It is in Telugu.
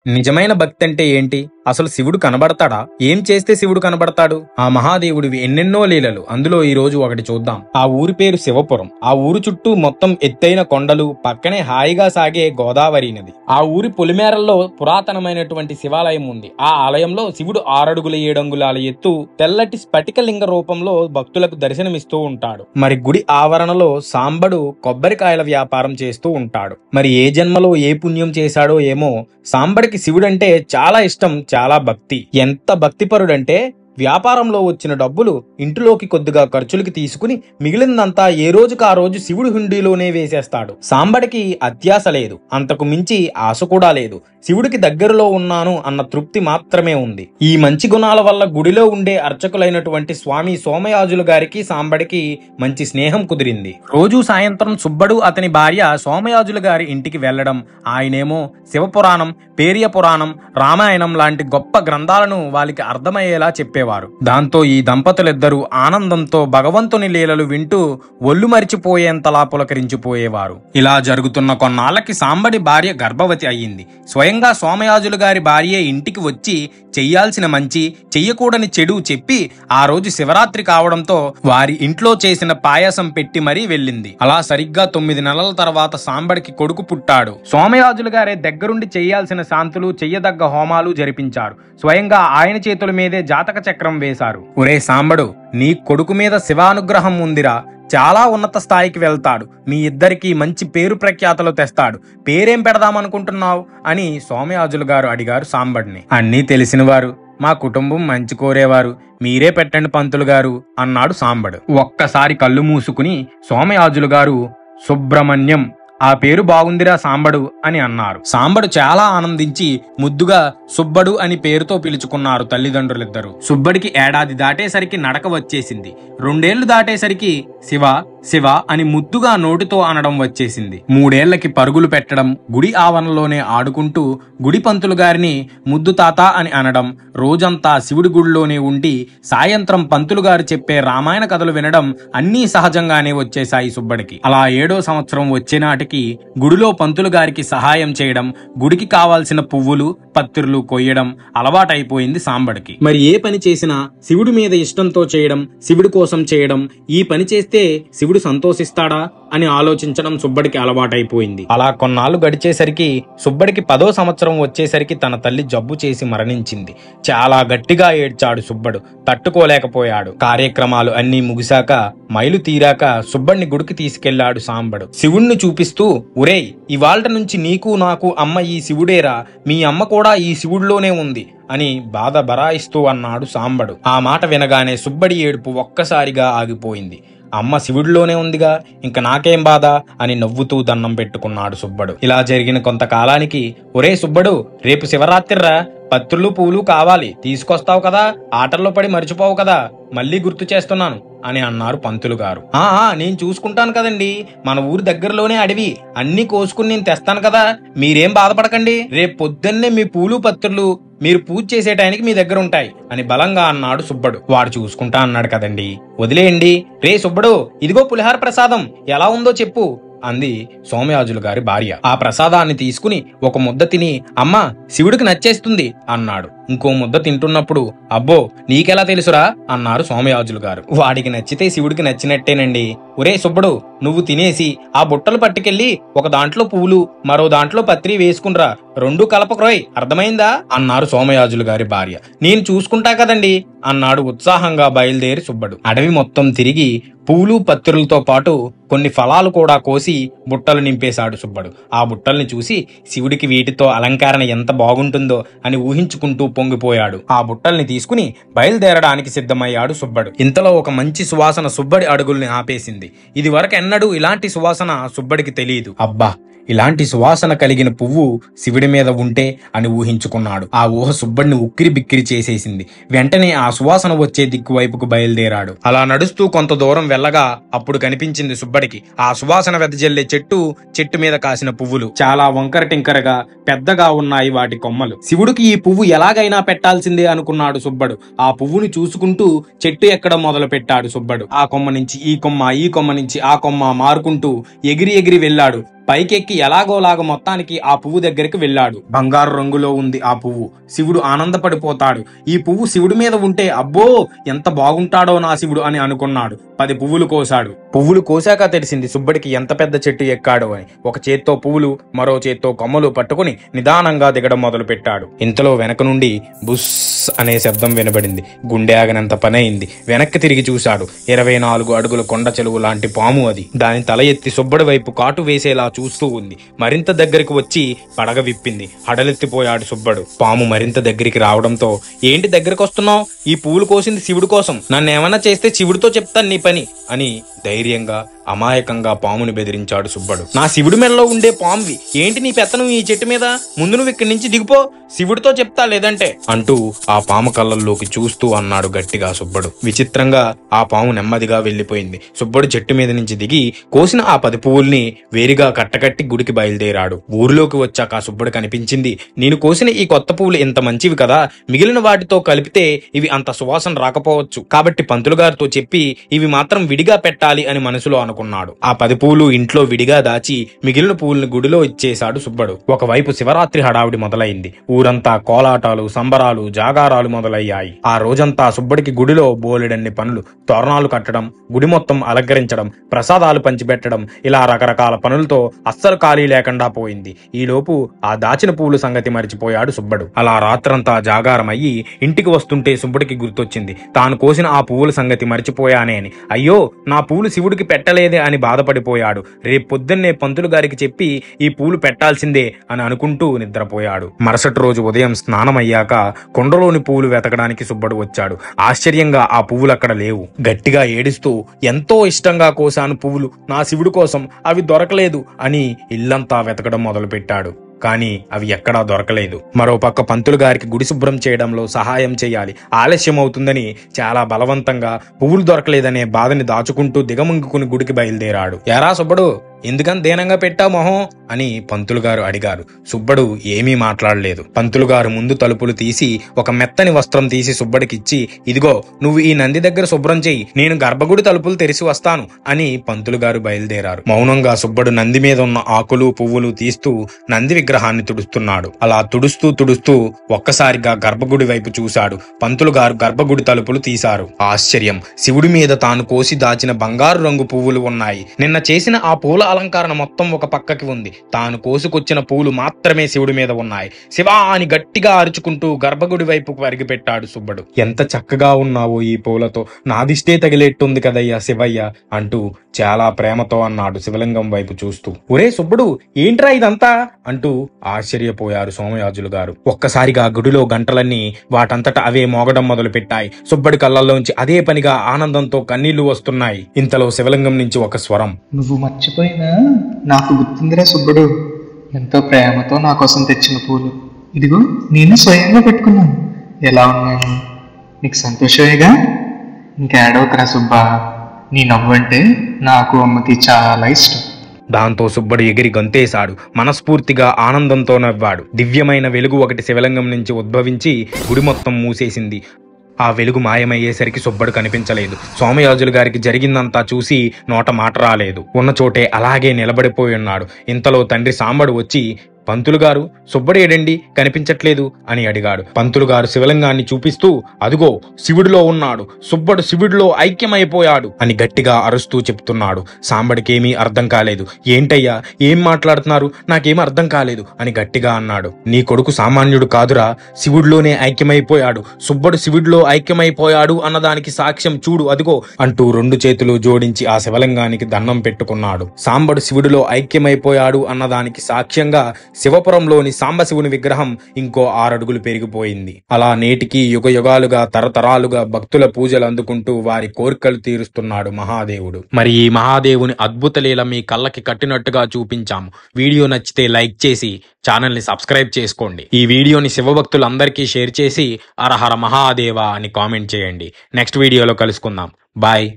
నిజమైన భక్తి అంటే ఏంటి? అసలు శివుడు కనబడతాడా? ఏం చేస్తే శివుడు కనబడతాడు? ఆ మహాదేవుడివి ఎన్నెన్నో లీలలు. అందులో ఈ రోజు ఒకటి చూద్దాం. ఆ ఊరి పేరు శివపురం. ఆ ఊరు చుట్టూ మొత్తం ఎత్తైన కొండలు, పక్కనే హాయిగా సాగే గోదావరి నది. ఆ ఊరి పొలిమేరల్లో పురాతనమైనటువంటి శివాలయం ఉంది. ఆ ఆలయంలో శివుడు 6 అడుగుల 7 అంగుళాల ఎత్తు తెల్లటి స్ఫటిక లింగ రూపంలో భక్తులకు దర్శనమిస్తూ ఉంటాడు. మరి గుడి ఆవరణలో సాంబడు కొబ్బరికాయల వ్యాపారం చేస్తూ ఉంటాడు. మరి ఏ జన్మలో ఏ పుణ్యం చేశాడో ఏమో, సాంబడికి శివుడంటే చాలా ఇష్టం, చాలా భక్తి. ఎంత భక్తిపరుడంటే వ్యాపారంలో వచ్చిన డబ్బులు ఇంటిలోకి కొద్దిగా ఖర్చులకి తీసుకుని మిగిలిందంతా ఏ రోజుకు ఆ రోజు శివుడి హుండీలోనే వేసేస్తాడు. సాంబడికి అత్యాశ లేదు, అంతకు మించి ఆశ కూడా లేదు. శివుడికి దగ్గరలో ఉన్నాను అన్న తృప్తి మాత్రమే ఉంది. ఈ మంచి గుణాల వల్ల గుడిలో ఉండే అర్చకులైనటువంటి స్వామి సోమయాజులు గారికి సాంబడికి మంచి స్నేహం కుదిరింది. రోజు సాయంత్రం సుబ్బడు అతని భార్య సోమయాజులు గారి ఇంటికి వెళ్లడం, ఆయనేమో శివపురాణం, పేరియ పురాణం, రామాయణం లాంటి గొప్ప గ్రంథాలను వాళ్ళకి అర్థమయ్యేలా చెప్పేవారు. దాంతో ఈ దంపతులిద్దరూ ఆనందంతో భగవంతుని లీలలు వింటూ ఒళ్ళు మరిచిపోయేంతలా పులకరించిపోయేవారు. ఇలా జరుగుతున్న కొన్నాళ్లకి సాంబడి భార్య గర్భవతి అయ్యింది. స్వయంగా సోమయాజులు గారి భార్య ఇంటికి వచ్చి చెయ్యాల్సిన మంచి, చెయ్యకూడని చెడు చెప్పి ఆ రోజు శివరాత్రి కావడంతో వారి ఇంట్లో చేసిన పాయసం పెట్టి మరీ వెళ్ళింది. అలా సరిగ్గా 9 నెలల తర్వాత సాంబడికి కొడుకు పుట్టాడు. సోమయాజులు గారే దగ్గరుండి చెయ్యాల్సిన శాంతులు, చెయ్యదగ్గ హోమాలు జరిపించారు. స్వయంగా ఆయన చేతుల మీదే జాతక చక్రం వేశారు. ఒరే సాంబడు, నీ కొడుకు మీద శివానుగ్రహం ఉందిరా, చాలా ఉన్నత స్థాయికి వెళ్తాడు, మీ ఇద్దరికి మంచి పేరు ప్రఖ్యాతలు తెస్తాడు, పేరేం పెడదామనుకుంటున్నావు అని సోమయాజులు గారు అడిగారు సాంబడిని. అన్నీ తెలిసినవారు, మా కుటుంబం మంచి కోరేవారు, మీరే పెట్టండి పంతులు గారు అన్నాడు సాంబడు. ఒక్కసారి కళ్ళు మూసుకుని సోమయాజులు గారు సుబ్రహ్మణ్యం, ఆ పేరు బాగుందిరా సాంబడు అని అన్నారు. సాంబడు చాలా ఆనందించి ముద్దుగా సుబ్బడు అని పేరుతో పిలుచుకున్నారు తల్లిదండ్రులిద్దరూ. సుబ్బడికి ఏడాది దాటేసరికి నడక వచ్చేసింది. 2 ఏళ్లు దాటేసరికి శివ శివ అని ముద్దుగా నోటితో అనడం వచ్చేసింది. 3 ఏళ్లకి పరుగులు పెట్టడం, గుడి ఆవరణలోనే ఆడుకుంటూ గుడి పంతులు గారిని ముద్దు తాత అని అనడం, రోజంతా శివుడి గుడిలోనే ఉండి సాయంత్రం పంతులు గారు చెప్పే రామాయణ కథలు వినడం అన్నీ సహజంగానే వచ్చేశాయి సుబ్బడికి. అలా 7వ సంవత్సరం వచ్చే నాటికి గుడిలో పంతులు గారికి సహాయం చేయడం, గుడికి కావాల్సిన పువ్వులు, పత్తిర్లు కొయ్యడం అలవాటైపోయింది సాంబడికి. మరి ఏ పని చేసినా శివుడి మీద ఇష్టంతో చేయడం, శివుడి కోసం చేయడం, ఈ పని చేస్తే శివుడు సంతోషిస్తాడా అని ఆలోచించడం సుబ్బడికి అలవాటైపోయింది. అలా కొన్నాళ్ళు గడిచేసరికి సుబ్బడికి 10వ సంవత్సరం వచ్చేసరికి తన తల్లి జబ్బు చేసి మరణించింది. చాలా గట్టిగా ఏడ్చాడు సుబ్బడు, తట్టుకోలేకపోయాడు. కార్యక్రమాలు అన్నీ ముగిశాక మైలు తీరాక సుబ్బడిని గుడికి తీసుకెళ్లాడు సాంబడు. శివుణ్ణి చూపిస్తూ, ఒరేయ్, ఇవాళ్ట నుంచి నీకు నాకు అమ్మ ఈ శివుడేరా, మీ అమ్మ కూడా ఈ శివుడిలోనే ఉంది అని బాధ బరాయిస్తూ అన్నాడు సాంబడు. ఆ మాట వినగానే సుబ్బడి ఏడుపు ఒక్కసారిగా ఆగిపోయింది. అమ్మ శివుడిలోనే ఉందిగా, ఇంక నాకేం బాధ అని నవ్వుతూ దండం పెట్టుకున్నాడు సుబ్బడు. ఇలా జరిగిన కొంతకాలానికి, ఒరే సుబ్బడు, రేపు శివరాత్రిరా, పత్రులు పూలు కావాలి, తీసుకొస్తావు కదా, ఆటల్లో పడి మర్చిపోవు కదా, మళ్ళీ గుర్తు చేస్తున్నాను అని అన్నారు పంతులు గారు. నేను చూసుకుంటాను కదండి, మన ఊరి దగ్గరలోనే అడవి, అన్ని కోసుకుని నేను తెస్తాను కదా, మీరేం బాధపడకండి, రేపు పొద్దున్నే మీ పూలు పత్రులు మీరు పూజ చేసే టైంకి మీ దగ్గర ఉంటాయి అని బలంగా అన్నాడు సుబ్బడు. వాడు చూసుకుంటా అన్నాడు కదండి, వదిలేయండి. రే సుబ్బడు, ఇదిగో పులిహార ప్రసాదం, ఎలా ఉందో చెప్పు అంది సోమయాజులు గారి భార్య. ఆ ప్రసాదాన్ని తీసుకుని ఒక ముద్ద తిని, అమ్మా శివుడికి నచ్చేస్తుంది అన్నాడు. ఇంకో ముద్ద తింటున్నప్పుడు, అబ్బో నీకెలా తెలుసురా అన్నారు సోమయాజులు గారు. వాడికి నచ్చితే శివుడికి నచ్చినట్టేనండి. ఒరే సుబ్బడు, నువ్వు తినేసి ఆ బుట్టలు పట్టుకెళ్లి ఒక దాంట్లో పువ్వులు, మరో దాంట్లో పత్రి వేసుకునిరా, 2 కలపకురోయ్, అర్థమైందా అన్నారు సోమయాజులు గారి భార్య. నేను చూసుకుంటా కదండి అన్నాడు ఉత్సాహంగా బయలుదేరి సుబ్బడు. అడవి మొత్తం తిరిగి పూలు పత్రులతో పాటు కొన్ని ఫలాలు కూడా కోసి బుట్టలు నింపేశాడు సుబ్బడు. ఆ బుట్టల్ని చూసి శివుడికి వీటితో అలంకరణ ఎంత బాగుంటుందో అని ఊహించుకుంటూ పొంగిపోయాడు. ఆ బుట్టల్ని తీసుకుని బయలుదేరడానికి సిద్ధమయ్యాడు సుబ్బడు. ఇంతలో ఒక మంచి సువాసన సుబ్బడి అడుగుల్ని ఆపేసింది. ఇది వరకు ఎన్నడూ ఇలాంటి సువాసన సుబ్బడికి తెలియదు. అబ్బా, ఇలాంటి సువాసన కలిగిన పువ్వు శివుడి మీద ఉంటే అని ఊహించుకున్నాడు. ఆ ఊహ సుబ్బడిని ఉక్కిరి బిక్కిరి చేసేసింది. వెంటనే ఆ సువాసన వచ్చే దిక్కు వైపుకు బయలుదేరాడు. అలా నడుస్తూ కొంత దూరం వెళ్ళగా అప్పుడు కనిపించింది సుబ్బడికి ఆ సువాసన వెదజల్లే చెట్టు మీద కాసిన పువ్వులు. చాలా వంకర టింకరగా పెద్దగా ఉన్నాయి వాటి కొమ్మలు. శివుడికి ఈ పువ్వు ఎలాగైనా పెట్టాల్సిందే అనుకున్నాడు సుబ్బడు. ఆ పువ్వుని చూసుకుంటూ చెట్టు ఎక్కడం మొదలు పెట్టాడు సుబ్బడు. ఆ కొమ్మ నుంచి ఈ కొమ్మ, ఈ కొమ్మ నుంచి ఆ కొమ్మ మారుకుంటూ ఎగిరి ఎగిరి వెళ్ళాడు. పైకెక్కి ఎలాగోలాగ మొత్తానికి ఆ పువ్వు దగ్గరికి వెళ్ళాడు. బంగారు రంగులో ఉంది ఆ పువ్వు. శివుడు ఆనందపడిపోతాడు. ఈ పువ్వు శివుడి మీద ఉంటే అబ్బో ఎంత బాగుంటాడో నా శివుడు అని అనుకున్నాడు. 10 పువ్వులు కోశాడు. పువ్వులు కోశాక తెలిసింది సుబ్బడికి ఎంత పెద్ద చెట్టు ఎక్కాడో అని. ఒక చేత్తో పువ్వులు, మరో చేత్తో కొమ్మలు పట్టుకుని నిదానంగా దిగడం మొదలు పెట్టాడు. ఇంతలో వెనక నుండి బుస్ అనే శబ్దం వినబడింది. గుండె ఆగనంత పనైంది. వెనక్కి తిరిగి చూశాడు. 24 అడుగుల కొండ చెలువు లాంటి పాము అది. దాని తల ఎత్తి సుబ్బడి వైపు కాటు వేసేలా చూస్తూ ఉంది. మరింత దగ్గరికి వచ్చి పడగ విప్పింది. హడలెత్తిపోయాడు సుబ్బడు. పాము మరింత దగ్గరికి రావడంతో, ఏంటి దగ్గరికి వస్తున్నావు? ఈ పువ్వులు కోసింది శివుడి కోసం. నన్నేమన్నా చేస్తే శివుడితో చెప్తాను నీ పని అని ధైర్యంగా అమాయకంగా పాముని బెదిరించాడు సుబ్బడు. నా శివుడి మెడలో ఉండే పామువి, ఏంటి నీ పెత్తనం ఈ చెట్టు మీద? ముందు నువ్వు ఇక్కడి నుంచి దిగిపో, శివుడితో చెప్తా లేదంటే అంటూ ఆ పాము కళ్ళల్లోకి చూస్తూ అన్నాడు గట్టిగా సుబ్బడు. విచిత్రంగా ఆ పాము నెమ్మదిగా వెళ్లిపోయింది. సుబ్బడు చెట్టు మీద నుంచి దిగి కోసిన ఆ 10 పువ్వుల్ని వేరుగా కట్టకట్టి గుడికి బయలుదేరాడు. ఊరిలోకి వచ్చాక సుబ్బడు కనిపించింది. నేను కోసిన ఈ కొత్త పువ్వులు ఇంత మంచివి కదా, మిగిలిన వాటితో కలిపితే ఇవి అంత సువాసన రాకపోవచ్చు, కాబట్టి పంతులు గారితో చెప్పి ఇవి మాత్రం విడిగా పెట్టాలి అని మనసులో అనుకున్నాడు. ఆ 10 పువ్వులు ఇంట్లో విడిగా దాచి మిగిలిన పువ్వుల్ని గుడిలో ఇచ్చేశాడు సుబ్బడు. ఒకవైపు శివరాత్రి హడావుడి మొదలైంది. ఊరంతా కోలాటాలు, సంబరాలు, జాగారాలు మొదలయ్యాయి. ఆ రోజంతా సుబ్బడికి గుడిలో బోలెడన్ని పనులు. తోరణాలు కట్టడం, గుడి మొత్తం అలంకరించడం, ప్రసాదాలు పంచిపెట్టడం, ఇలా రకరకాల పనులతో అస్సలు ఖాళీ లేకుండా పోయింది. ఈలోపు ఆ దాచిన పువ్వుల సంగతి మరిచిపోయాడు సుబ్బడు. అలా రాత్రంతా జాగారం అయ్యి ఇంటికి వస్తుంటే సుబ్బడికి గుర్తొచ్చింది. తాను కోసిన ఆ పువ్వుల సంగతి మరిచిపోయానే అని. అయ్యో, నా పువ్వులు శివుడికి పెట్టలేదే అని బాధపడిపోయాడు. రేపు పొద్దున్నే పంతులు గారికి చెప్పి ఈ పూలు పెట్టాల్సిందే అని అనుకుంటూ నిద్రపోయాడు. మరుసటి రోజు ఉదయం స్నానం అయ్యాక కొండలోని పువ్వులు వెతకడానికి సుబ్బడు వచ్చాడు. ఆశ్చర్యంగా ఆ పువ్వులు అక్కడ లేవు. గట్టిగా ఏడుస్తూ, ఎంతో ఇష్టంగా కోసాను పువ్వులు నా శివుడి కోసం, అవి దొరకలేదు అని ఇల్లంతా వెతకడం మొదలు పెట్టాడు. కానీ అవి ఎక్కడా దొరకలేదు. మరోపక్క పంతులు గారికి గుడి శుభ్రం చేయడంలో సహాయం చేయాలి, ఆలస్యం అవుతుందని చాలా బలవంతంగా పువ్వులు దొరకలేదనే బాధని దాచుకుంటూ దిగముంగుకుని గుడికి బయలుదేరాడు. ఎరా సుబ్బడు, ఎందుకని దీనంగా పెట్టా మొహం అని పంతులు గారు అడిగారు. సుబ్బడు ఏమీ మాట్లాడలేదు. పంతులు గారు ముందు తలుపులు తీసి ఒక మెత్తని వస్త్రం తీసి సుబ్బడికిచ్చి, ఇదిగో నువ్వు ఈ నంది దగ్గర శుభ్రం చెయ్యి, నేను గర్భగుడి తలుపులు తెరిచి వస్తాను అని పంతులు గారు బయలుదేరారు. మౌనంగా సుబ్బడు నంది మీద ఉన్న ఆకులు పువ్వులు తీస్తూ నంది విగ్రహాన్ని తుడుస్తున్నాడు. అలా తుడుస్తూ ఒక్కసారిగా గర్భగుడి వైపు చూశాడు. పంతులు గారు గర్భగుడి తలుపులు తీశారు. ఆశ్చర్యం! శివుడి మీద తాను కోసి దాచిన బంగారు రంగు పువ్వులు ఉన్నాయి. నిన్న చేసిన ఆ పూల అలంకరణ మొత్తం ఒక పక్కకి ఉంది. తాను కోసుకొచ్చిన పూలు మాత్రమే శివుడి మీద ఉన్నాయి. శివా అని గట్టిగా అరుచుకుంటూ గర్భగుడి వైపు పరిగిపెట్టాడు సుబ్బడు. ఎంత చక్కగా ఉన్నావో ఈ పూలతో, నాదిష్టే తగిలేట్టుంది కదయ్యా శివయ్య అంటూ చాలా ప్రేమతో అన్నాడు శివలింగం వైపు చూస్తూ. ఒరే సుబ్బడు, ఏంట్రా ఇదంతా అంటూ ఆశ్చర్యపోయారు సోమయాజులు గారు. ఒక్కసారిగా గుడిలో గంటలన్నీ వాటంతట అవే మోగడం మొదలు పెట్టాయి. సుబ్బడి కళ్ళల్లోంచి అదే పనిగా ఆనందంతో కన్నీళ్లు వస్తున్నాయి. ఇంతలో శివలింగం నుంచి ఒక స్వరం, నువ్వు మర్చిపోయినా నాకు గుర్తుందిరా సుబ్బడు, ఎంతో ప్రేమతో నా కోసం తెచ్చిన పూలు ఇదిగో నేను స్వయంగా పెట్టుకున్నాను. ఎలా ఉన్నాను? నీకు సంతోషమేగా? ఇంకేడవకరా సుబ్బా, నీ నవ్వంటే నాకు అమ్మకి చాలా ఇష్టం. దాంతో సుబ్బడు ఎగిరి గంతేశాడు. మనస్ఫూర్తిగా ఆనందంతో నవ్వాడు. దివ్యమైన వెలుగు ఒకటి శివలింగం నుంచి ఉద్భవించి గుడి మొత్తం మూసేసింది. ఆ వెలుగు మాయమయ్యేసరికి సుబ్బడు కనిపించలేదు. సోమయాజులు గారికి జరిగిందంతా చూసి నోట మాట రాలేదు. ఉన్న చోటే అలాగే నిలబడిపోయి ఉన్నాడు. ఇంతలో తండ్రి సాంబడు వచ్చి, పంతులు గారు, సుబ్బడు ఏడండి, కనిపించట్లేదు అని అడిగాడు. పంతులు గారు శివలింగాన్ని చూపిస్తూ, అదుగో శివుడిలో ఉన్నాడు, సుబ్బడు శివుడిలో ఐక్యమైపోయాడు అని గట్టిగా అరుస్తూ చెప్తున్నాడు. సాంబడికేమీ అర్థం కాలేదు. ఏంటయ్యా, ఏం మాట్లాడుతున్నారు, నాకేమీ అర్థం కాలేదు అని గట్టిగా అన్నాడు. నీ కొడుకు సామాన్యుడు కాదురా, శివుడిలోనే ఐక్యమైపోయాడు, సుబ్బడు శివుడిలో ఐక్యమైపోయాడు అన్నదానికి సాక్ష్యం చూడు అదిగో అంటూ 2 చేతులు జోడించి ఆ శివలింగానికి దండం పెట్టుకున్నాడు. సాంబడు శివుడిలో ఐక్యమైపోయాడు అన్నదానికి సాక్ష్యంగా శివపురంలోని సాంబశివుని విగ్రహం ఇంకో 6 అడుగులు పెరిగిపోయింది. అలా నేటికి యుగ యుగాలుగా తరతరాలుగా భక్తుల పూజలు అందుకుంటూ వారి కోరికలు తీరుస్తున్నాడు మహాదేవుడు. మరి ఈ మహాదేవుని అద్భుత లీల మీ కళ్ళకి కట్టినట్టుగా చూపించాము. వీడియో నచ్చితే లైక్ చేసి ఛానల్ ని సబ్స్క్రైబ్ చేసుకోండి. ఈ వీడియోని శివభక్తులందరికీ షేర్ చేసి హర హర మహాదేవ అని కామెంట్ చేయండి. నెక్స్ట్ వీడియోలో కలుసుకుందాం. బాయ్.